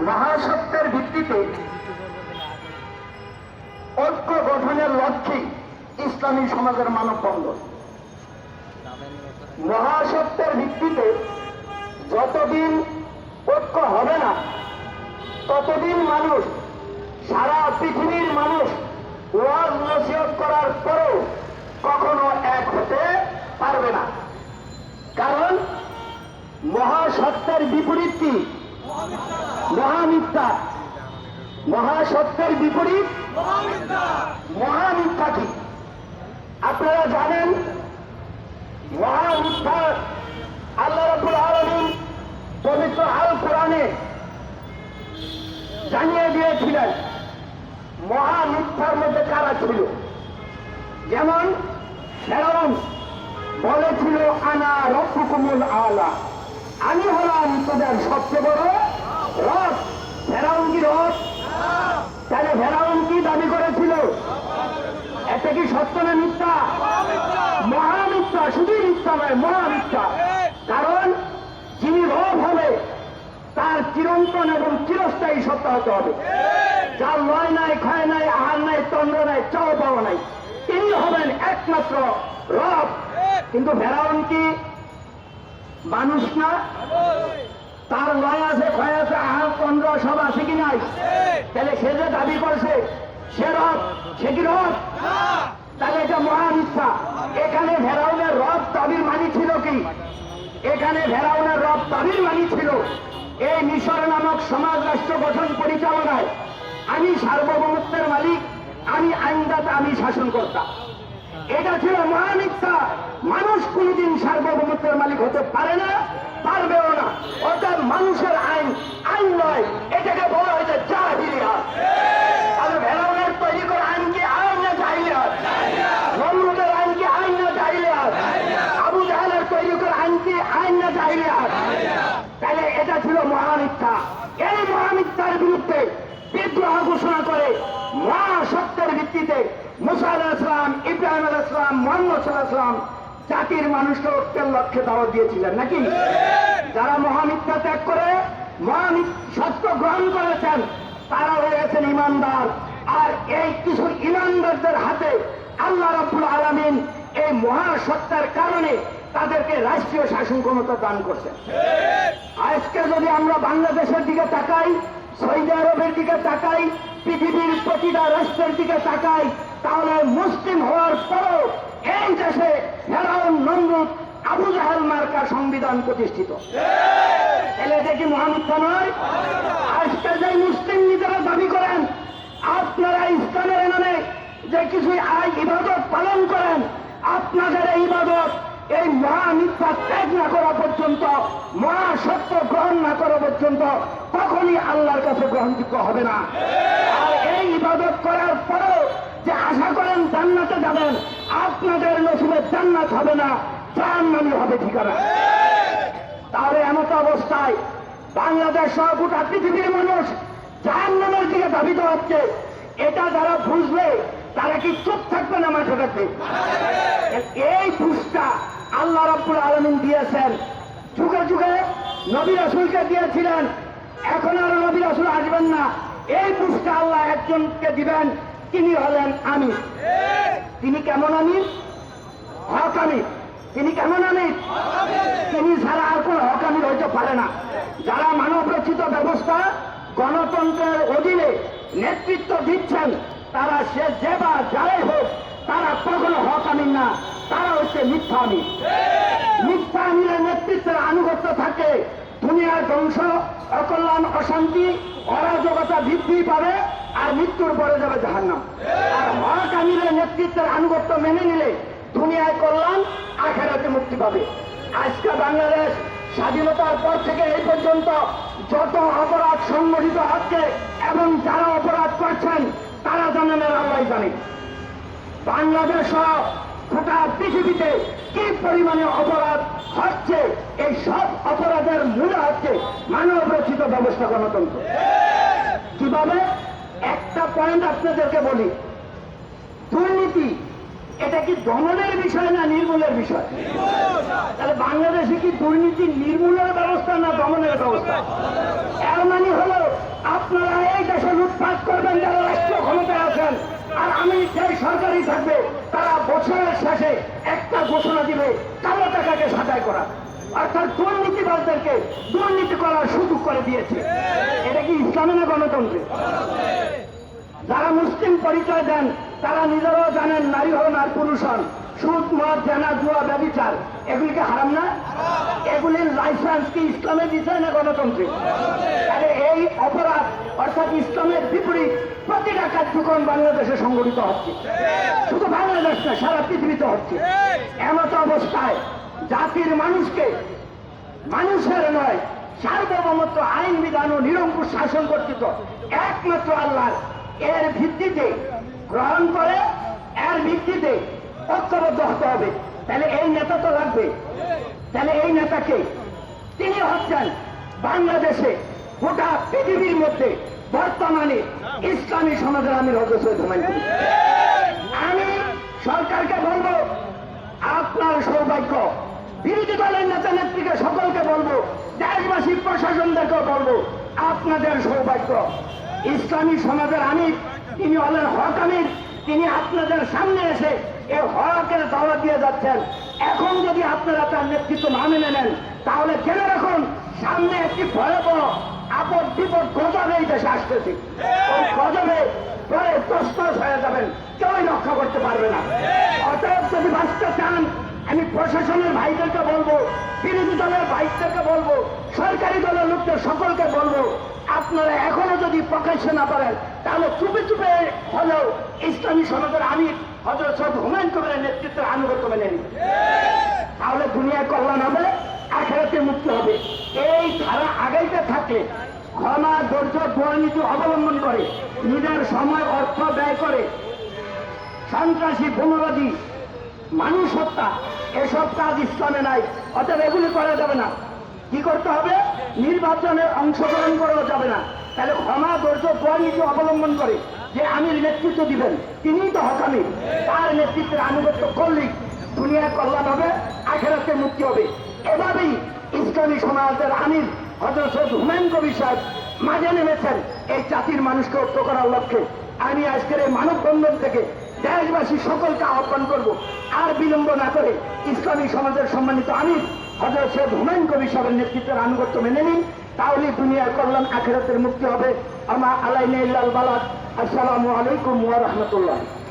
মহাসত্যের ভিত্তিতে ঐক্য গঠনের লক্ষ্যে ইসলামী সমাজের মানববন্ধন। মহাসত্যের ভিত্তিতে যতদিন ঐক্য হবে না ততদিন মানুষ, সারা পৃথিবীর মানুষ ওয়াজ নসিহত করার পরেও কখনো এক হতে পারবে না। কারণ মহাসত্যের বিপরীত কি? মহামিথ্যা। মহাসত্যের বিপরীত মহামিথ্যা কি? আপনারা জানেন মহামিথ্যা আল্লাহ রাব্বুল আলামিন পবিত্র আল কোরআনে জানিয়ে দিয়েছিলেন মহামিথ্যার মধ্যে কারা ছিল। যেমন ফেরাউন বলেছিল আনা রব্বুকুমুল আলা, আমি হলাম তোদের সবচেয়ে বড় রব। ফেরাউন কি রব? তাহলে ফেরাউন কি দাবি করেছিল? এটা কি সত্য না মিথ্যা? মহামিথ্যা। শুধু মিথ্যা নয়, মহামিথ্যা। কারণ যিনি রব হবে তার চিরন্তন এবং চিরস্থায়ী সত্তা হতে হবে। যার লয় নাই, ক্ষয় নাই, আহার নাই, তন্দ্র নাই, চাও পাওয়া নাই, তিনি হবেন একমাত্র রব। কিন্তু ফেরাউন কি মানুষ না? তার লয় আছে, ক্ষয় আছে, আহার তন্দ্র সব আছে কি নাই? তাহলে সে যে দাবি করছে সে রব, সে কি রব? তাহলে এটা মহামিথ্যা। এখানে ফেরাউনের রব দাবির মানি ছিল কি? এখানে ফেরাউনের রব দাবির মানি ছিল এই মিশর নামক সমাজ রাষ্ট্র গঠন পরিচালনায় আমি সার্বভৌমত্বের মালিক, আমি আইনদাতা, আমি শাসনকর্তা। এটা ছিল মহামিথ্যা। মানুষ কোনদিন সার্বভৌমত্বের মালিক হতে পারে না, পারবেও না। অর্থাৎ মানুষের আইন আইন নয়, এটাকে বলা হয়েছে জাহিলিয়াত। তাহলে ফেরাউনের তৈরি করা আইন কি আইন না জাহিলিয়াত? নমরুদের আইন কি আইন না জাহিলিয়াত? আবু জাহেলের তৈরি করা আইন কি আইন না জাহিলিয়াত? তাহলে এটা ছিল মহামিথ্যা। এই মহামিথ্যার বিরুদ্ধে বিদ্রোহ ঘোষণা করে মহাসত্যের ভিত্তিতে মুসা আলাইহিস সালাম, ইব্রাহিম আলাইহিস সালাম, মুহাম্মদ সাল্লাল্লাহু আলাইহি ওয়াসাল্লাম জাতির মানুষকে ঐক্যের লক্ষ্যে দাওয়াত দিয়েছিলেন নাকি? যারা মহামিথ্যা ত্যাগ করে সত্য গ্রহণ করেছেন তারা হয়ে গেছেন ইমানদার। আর এই কিছু ইমানদারদের হাতে আল্লাহ রাব্বুল আলামিন এই মহাসত্যের কারণে তাদেরকে রাষ্ট্রীয় শাসন ক্ষমতা দান করছেন। আজকে যদি আমরা বাংলাদেশের দিকে তাকাই, সৌদি আরবের দিকে তাকাই, পৃথিবীর প্রতিটা রাষ্ট্রের দিকে তাকাই, তাহলে মুসলিম হওয়ার পরও এই দেশে ফেরাউন, নমরুদ, আবু জাহেল মার্কা সংবিধান প্রতিষ্ঠিত। তাহলে এটা কি মহামিথ্যা নয়? আজকে যে মুসলিম নিজেরা দাবি করেন আপনারা ইসলামের নামে যে কিছু ইবাদত পালন করেন, আপনাদের এই ইবাদত এই মহামিথ্যা ত্যাগ না করা পর্যন্ত, মহাসত্য গ্রহণ না করা পর্যন্ত তখনই আল্লাহর কাছে গ্রহণযোগ্য হবে না। আর এই ইবাদত করার পরেও যে আশা করেন জান্নাতে যাবেন, আপনাদের নসিবে জান্নাত হবে না, জাহান্নামই হবে ঠিকানা। তাহলে এমত অবস্থায় বাংলাদেশ সহ গোটা পৃথিবীর মানুষ জাহান্নামের দিকে ধাবিত হচ্ছে। এটা যারা বুঝবে তারা কি চুপ থাকবে না, মাঠে থাকবে? এই বুঝটা আল্লাহ রাব্বুল আলামিন দিয়েছেন, যুগে যুগে নবী রাসূলকে দিয়েছিলেন, এখন আর নবী রাসূল আসবেন না। এই বুঝটা আল্লাহ একজনকে দিবেন, তিনি হলেন আমির। তিনি কেমন আমির? হক আমির। তিনি কেমন আমির? তিনি ছাড়া আর কোন হক আমির হইতে পারে না। যারা মানব রচিত ব্যবস্থা গণতন্ত্রের অধীনে নেতৃত্ব দিচ্ছেন তারা সে যে বা যারাই হোক তারা কখনো হক আমির না, তারা হচ্ছে মিথ্যা আমির। মিথ্যা আমিরের নেতৃত্বের আনুগত্য থাকে দুনিয়ার ধ্বংস, অকল্যাণ, অশান্তি, অরাজকতা বৃদ্ধি পাবে আর মৃত্যুর পরে যাবে জাহান্নাম। আর হক আমিরের নেতৃত্বের আনুগত্য মেনে নিলে দুনিয়ায় কল্যাণ, আখিরাতে মুক্তি পাবে। আজকে বাংলাদেশ স্বাধীনতার পর থেকে এই পর্যন্ত যত অপরাধ সংগঠিত হচ্ছে এবং যারা অপরাধ করছেন তারা জানেন আর আল্লাহ জানে। বাংলাদেশ গোটা পৃথিবীতে কি পরিমাণে অপরাধ হচ্ছে, এই সব অপরাধের মূলে হচ্ছে মানব রচিত ব্যবস্থা গণতন্ত্র। কিভাবে? একটা পয়েন্ট আপনাদেরকে বলি, দুর্নীতি এটা কি দমনের বিষয় না নির্মূলের বিষয়? তাহলে বাংলাদেশে কি দুর্নীতি নির্মূলের ব্যবস্থা না দমনের ব্যবস্থা? এর মানে হলো আপনারা এই দেশে লুটপাট করবেন যারা রাষ্ট্রীয় ক্ষমতায় আছেন, আর আমি যে সরকারি থাকবে তারা বছরের শেষে একটা ঘোষণা দিবে কালো টাকাকে ছাঁটাই করা, অর্থাৎ দুর্নীতিবাজদেরকে দুর্নীতি করার সুযোগ করে দিয়েছে। এটা কি ইসলামে না গণতন্ত্রে? যারা মুসলিম পরিচয় দেন তারা নিজেরাও জানেন নারী হন আর পুরুষ হন, সুদ মদ জেনা জুয়া ব্যভিচার এগুলিকে হারাম না? এগুলির লাইসেন্স কি ইসলামে দিচ্ছে না গণতন্ত্রে? তাহলে এই অপরাধ অর্থাৎ ইসলামের বিপরীত প্রতিটা কার্যক্রম বাংলাদেশে সংগঠিত হচ্ছে, শুধু বাংলাদেশ না সারা পৃথিবীতে হচ্ছে। এমত অবস্থায় জাতির মানুষকে মানুষের নয় সার্বভৌমত্ব আইন বিধান ও নিরঙ্কুশ শাসন কর্তৃক একমাত্র আল্লাহর এর ভিত্তিতে গ্রহণ করে এর ভিত্তিতে ঐক্যবদ্ধ হতে হবে। তাহলে এই নেতা তো লাগবে। তাহলে এই নেতাকে তিনি হচ্ছেন বাংলাদেশে গোটা পৃথিবীর মধ্যে বর্তমানে ইসলামী সমাজের আমির হযরত সৈয়দ হুমায়ুন কবির। আমি সরকারকে বলবো আপনার সৌভাগ্য, বিরোধী দলের নেতা নেত্রীকে সকলকে বলবো, দেশবাসী প্রশাসনদেরকেও বলবো আপনাদের সৌভাগ্য। ইসলামী সমাজের আমির তিনি হলেন হক আমির, তিনি আপনাদের সামনে এসে এই হকের দাওয়াত দিয়ে যাচ্ছেন। এখন যদি আপনারা তার নেতৃত্ব না মেনে নেন তাহলে জেনে রাখুন সামনে একটি ভয়াবহ আপদ বিপদ গজবে এই দেশে আসতেছে। ওই গজবে পরে তছনছ হয়ে যাবেন, কেউই রক্ষা করতে পারবে না। অতএব যদি বাঁচতে চান আমি প্রশাসনের ভাইদেরকে বলবো, বিরোধী দলের ভাইদেরকে বলবো, সরকারি দলের লোকদের সকলকে বলবো আপনারা এখনো যদি প্রকাশ্যে না পারেন তাহলে চুপে চুপে হলেও ইসলামী সমাজের আমির হযরত সৈয়দ হুমায়ুন কবিরের নেতৃত্বের আনুগত্য মেনে নিন। তাহলে দুনিয়ায় কল্যাণ হবে, আখিরাতে মুক্তি হবে। এই ধারা আগাইতে থাকলে ক্ষমা ধৈর্য দুর্নীতি অবলম্বন করে নিজের সময় অর্থ ব্যয় করে সন্ত্রাসী বোমাবাদী মানুষ হত্যা এসব কাজ ইসলামে নাই। অতএব এগুলি করা যাবে না। কি করতে হবে? নির্বাচনে অংশগ্রহণ করাও যাবে না। তাহলে ক্ষমা ধৈর্য দুর্নীতি অবলম্বন করে যে আমির নেতৃত্ব দিবেন তিনিই তো হক আমির, তার নেতৃত্বের আনুগত্য করলেই দুনিয়ার কল্যাণ হবে, আখিরাতে মুক্তি হবে। এভাবেই ইসলামী সমাজের আমির হযরত সৈয়দ হুমায়ুন কবির সাহেব মাঝে নেমেছেন এই জাতির মানুষকে ঐক্য করার লক্ষ্যে। আমি আজকের এই মানববন্ধন থেকে দেশবাসী সকলকে আহ্বান করব, আর বিলম্ব না করে ইসলামী সমাজের সম্মানিত আমির হযরত সৈয়দ হুমায়ুন কবির সাহেবের নেতৃত্বের আনুগত্য মেনে নিন, তাহলে দুনিয়ার কল্যাণ আখিরাতের মুক্তি হবে। আমা আলাইনা ইল্লাল বালাগ। আসসালামু আলাইকুম ওয়া রাহমাতুল্লাহ।